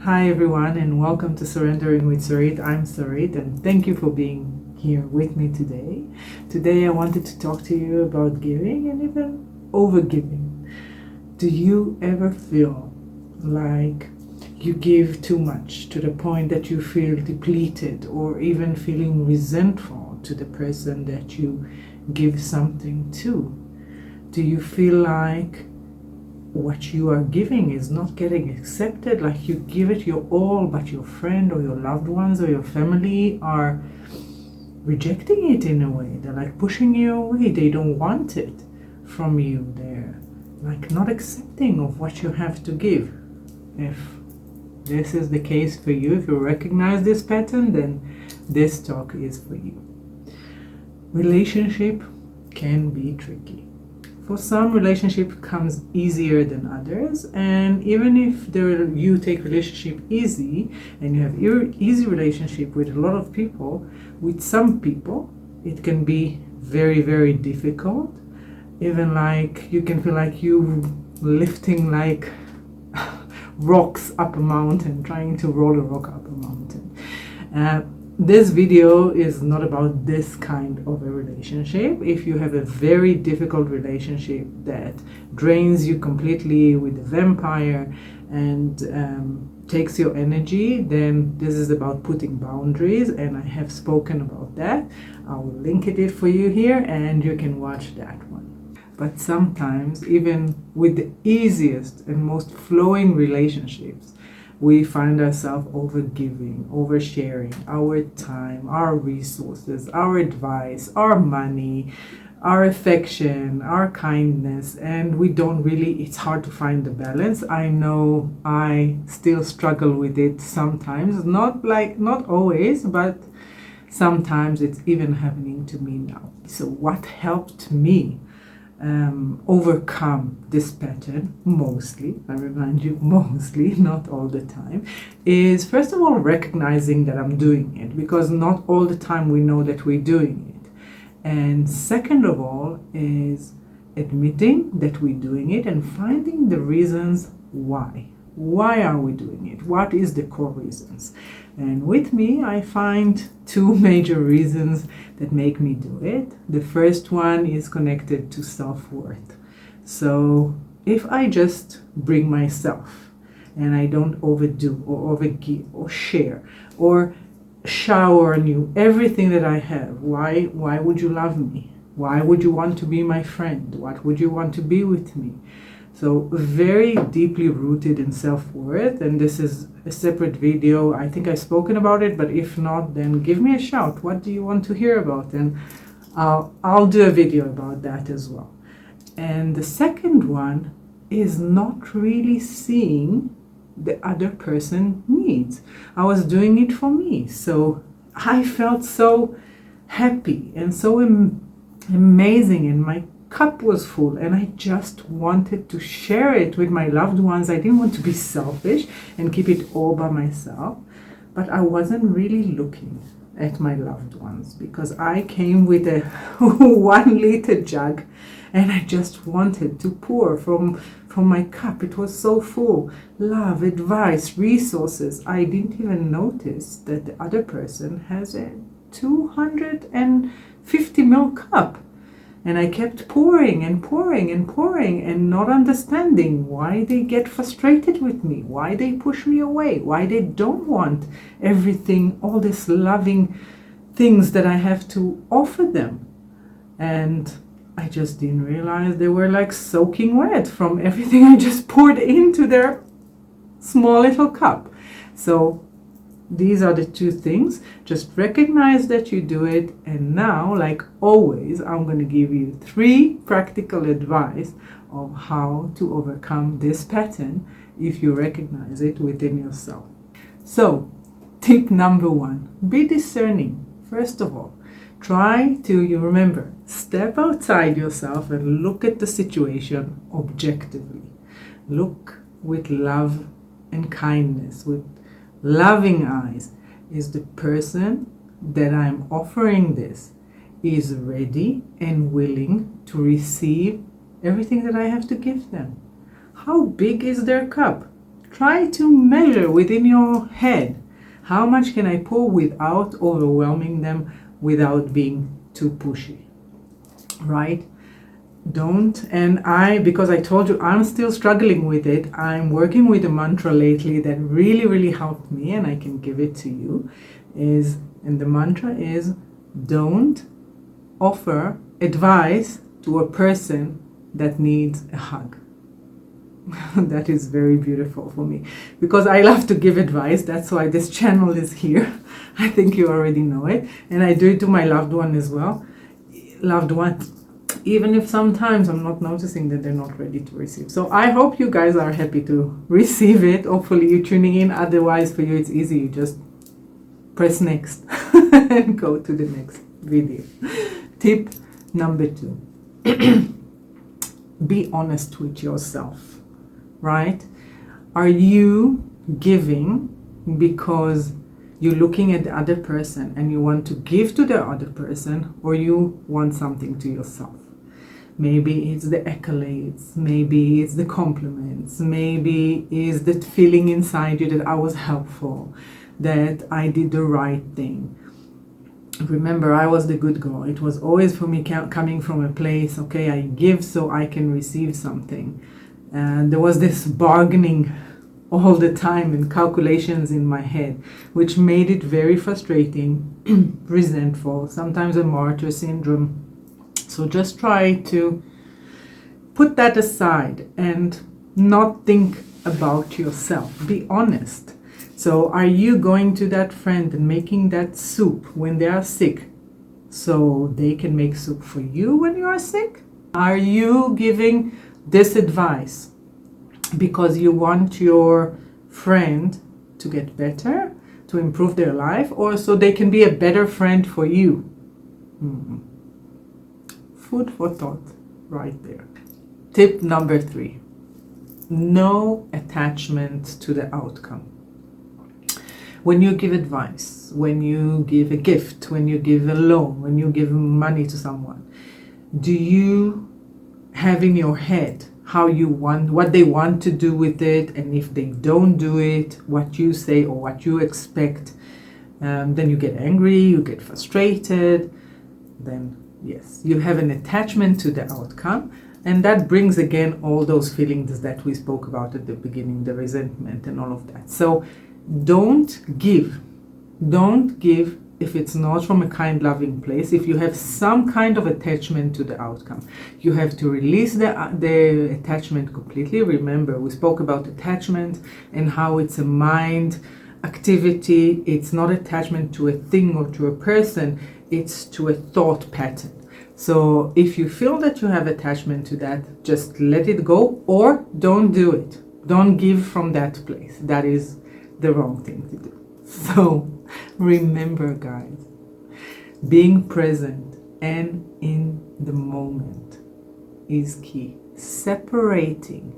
Hi everyone, and welcome to Surrendering with Sarit. I'm Sarit, and thank you for being here with me today. Today I wanted to talk to you about giving and even overgiving. Do you ever feel like you give too much to the point that you feel depleted, or even feeling resentful to the person that you give something to? Do you feel like what you are giving is not getting accepted, like you give it your all, but your friend or your loved ones or your family are rejecting it in a way? They're like pushing you away. They don't want it from you. They're like not accepting of what you have to give. If this is the case for you, if you recognize this pattern, then this talk is for you. Relationship can be tricky. For some, relationship comes easier than others, and even if you take relationship easy and you have easy relationship with a lot of people, with some people it can be very, very difficult. Even like you can feel like you lifting like rocks up a mountain, trying to roll a rock up a mountain. This video is not about this kind of a relationship. If you have a very difficult relationship that drains you completely with a vampire and takes your energy, then this is about putting boundaries, and I have spoken about that. I will link it for you here and you can watch that one. But sometimes, even with the easiest and most flowing relationships, we find ourselves overgiving, oversharing our time, our resources, our advice, our money, our affection, our kindness, and we don't really, it's hard to find the balance. I know I still struggle with it sometimes, not always, but sometimes it's even happening to me now. So what helped me overcome this pattern, mostly, I remind you, mostly, not all the time, is first of all recognizing that I'm doing it, because not all the time we know that we're doing it. And second of all is admitting that we're doing it and finding the reasons why. Why are we doing it? What is the core reasons? And with me, I find two major reasons that make me do it. The first one is connected to self-worth. So if I just bring myself and I don't overdo or overgive or share or shower on you everything that I have, why would you love me? Why would you want to be my friend? What would you want to be with me? So very deeply rooted in self-worth, and this is a separate video. I think I've spoken about it, but if not, then give me a shout. What do you want to hear about? And I'll do a video about that as well. And the second one is not really seeing the other person needs. I was doing it for me. So I felt so happy and so amazing, and my cup was full, and I just wanted to share it with my loved ones. I didn't want to be selfish and keep it all by myself, but I wasn't really looking at my loved ones, because I came with a 1 liter jug and I just wanted to pour from my cup. It was so full. Love, advice, resources. I didn't even notice that the other person has a 250 ml cup. And I kept pouring and pouring and pouring and not understanding why they get frustrated with me, why they push me away, why they don't want everything, all this loving things that I have to offer them. And I just didn't realize they were like soaking wet from everything I just poured into their small little cup. So these are the two things. Just recognize that you do it, and now, like always, I'm going to give you 3 practical advice of how to overcome this pattern if you recognize it within yourself. So, tip number 1, be discerning. First of all, try to, you remember, step outside yourself and look at the situation objectively. Look with love and kindness, with loving eyes. Is the person that I'm offering this is ready and willing to receive everything that I have to give them? How big is their cup? try to measure within your head, how much can I pour without overwhelming them, without being too pushy, right? Because I told you I'm still struggling with it, I'm working with a mantra lately that really helped me, and I can give it to you, and the mantra is, don't offer advice to a person that needs a hug. That is very beautiful for me, because I love to give advice. That's why this channel is here. I think you already know it, and I do it to my loved one as well. Loved ones, even if sometimes I'm not noticing that they're not ready to receive. So I hope you guys are happy to receive it. Hopefully you're tuning in. Otherwise, for you it's easy. You just press next and go to the next video. Tip number 2. Be honest with yourself, right? Are you giving because you're looking at the other person and you want to give to the other person, or you want something to yourself? Maybe it's the accolades, maybe it's the compliments, maybe it's the feeling inside you that I was helpful, that I did the right thing. Remember, I was the good girl. It was always for me coming from a place, okay, I give so I can receive something. And there was this bargaining all the time and calculations in my head, which made it very frustrating, resentful, sometimes a martyr syndrome. So just try to put that aside and not think about yourself. Be honest. So are you going to that friend and making that soup when they are sick so they can make soup for you when you are sick? Are you giving this advice because you want your friend to get better, to improve their life, or so they can be a better friend for you? Food for thought right there. Tip number 3. No attachment to the outcome. When you give advice, when you give a gift, when you give a loan, when you give money to someone, do you have in your head how you want, what they want to do with it, and if they don't do it, what you say or what you expect? Then you get angry, you get frustrated, then yes, you have an attachment to the outcome, and that brings again all those feelings that we spoke about at the beginning, the resentment and all of that. So don't give if it's not from a kind, loving place. If you have some kind of attachment to the outcome, you have to release the attachment completely. Remember, we spoke about attachment and how it's a mind activity. It's not attachment to a thing or to a person, it's to a thought pattern. So if you feel that you have attachment to that, just let it go, or don't do it. Don't give from that place. That is the wrong thing to do. So remember, guys, being present and in the moment is key. Separating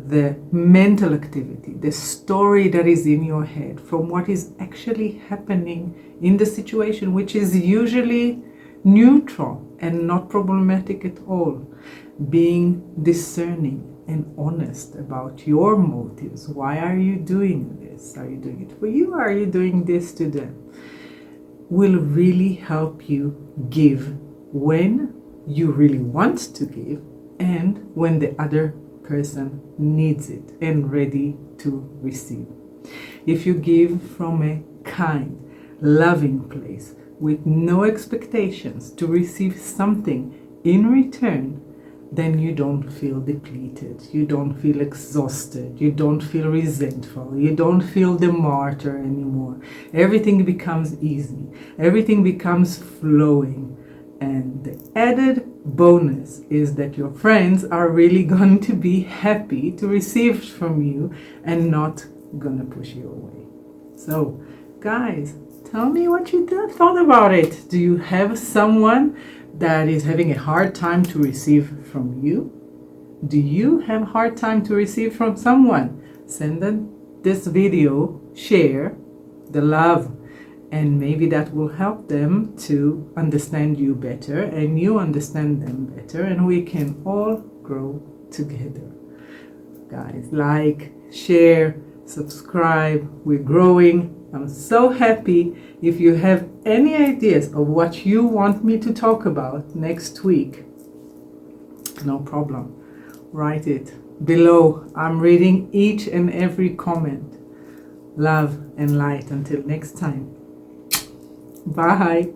the mental activity, the story that is in your head, from what is actually happening in the situation, which is usually neutral and not problematic at all. Being discerning and honest about your motives. Why are you doing this? Are you doing it for you? Or are you doing this to them? Will really help you give when you really want to give, and when the other person needs it and ready to receive. If you give from a kind, loving place with no expectations to receive something in return, then you don't feel depleted, you don't feel exhausted, you don't feel resentful, you don't feel the martyr anymore. Everything becomes easy, everything becomes flowing, and the added bonus is that your friends are really going to be happy to receive from you and not gonna push you away. So guys, tell me what you thought about it. Do you have someone that is having a hard time to receive from you? Do you have a hard time to receive from someone? Send them this video, share the love, and maybe that will help them to understand you better and you understand them better, and we can all grow together. Guys, like, share, subscribe. We're growing. I'm so happy. If you have any ideas of what you want me to talk about next week, no problem. Write it below. I'm reading each and every comment. Love and light. Until next time. Bye.